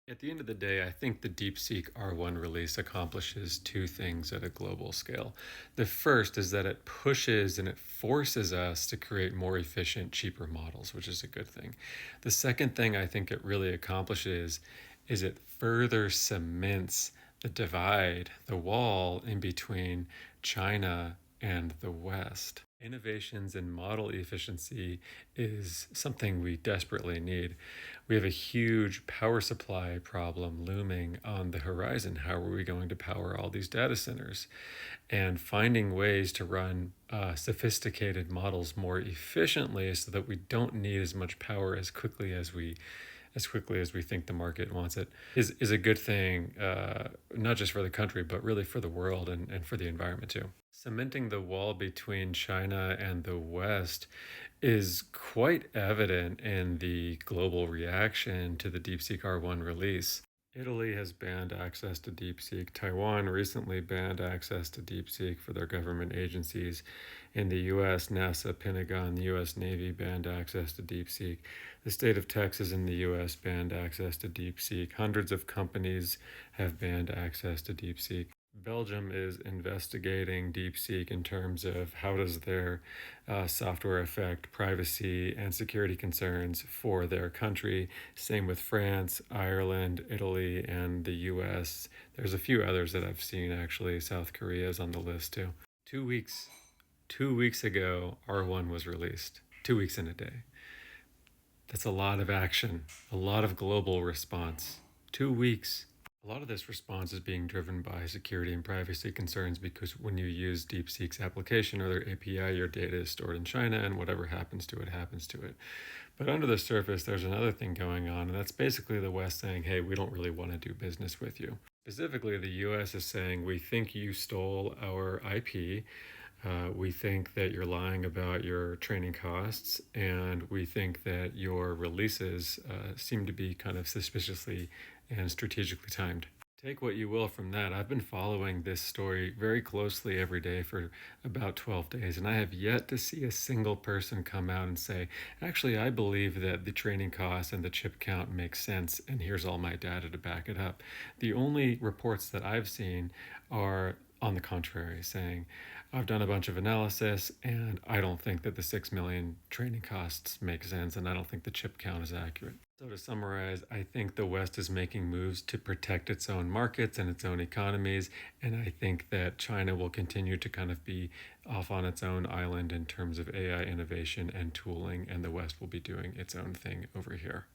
At the end of the day, I think the DeepSeek R1 release accomplishes two things at a global scale. The first is that it pushes and it forces us to create more efficient, cheaper models, which is a good thing. The second thing I think it really accomplishes is it further cements the divide, the wall in between China and the West. Innovations in model efficiency is something we desperately need. We have a huge power supply problem looming on the horizon. How are we going to power all these data centers? And finding ways to run sophisticated models more efficiently so that we don't need as much power as quickly as we think the market wants it is a good thing, not just for the country, but really for the world and for the environment too. Cementing the wall between China and the West is quite evident in the global reaction to the DeepSeek R1 release. Italy has banned access to DeepSeek. Taiwan recently banned access to DeepSeek for their government agencies. In the US, NASA, Pentagon, the US Navy banned access to DeepSeek. The state of Texas in the US banned access to DeepSeek. Hundreds of companies have banned access to DeepSeek. Belgium is investigating DeepSeek in terms of how does their software affect privacy and security concerns for their country. Same with France, Ireland, Italy, and the US. There's a few others that I've seen actually. South Korea is on the list too. 2 weeks, 2 weeks ago, R1 was released. 2 weeks in a day. That's a lot of action, a lot of global response. 2 weeks. A lot of this response is being driven by security and privacy concerns because when you use DeepSeek's application or their API, your data is stored in China and whatever happens to it happens to it. But under the surface, there's another thing going on, and that's basically the West saying, hey, we don't really want to do business with you. Specifically, the US is saying, we think you stole our IP. We think that you're lying about your training costs, and we think that your releases seem to be kind of suspiciously and strategically timed. Take what you will from that. I've been following this story very closely every day for about 12 days, and I have yet to see a single person come out and say, actually, I believe that the training costs and the chip count makes sense, and here's all my data to back it up. The only reports that I've seen are on the contrary, saying, I've done a bunch of analysis and I don't think that the 6 million training costs make sense, and I don't think the chip count is accurate. So to summarize, I think the West is making moves to protect its own markets and its own economies, and I think that China will continue to kind of be off on its own island in terms of AI innovation and tooling, and the West will be doing its own thing over here.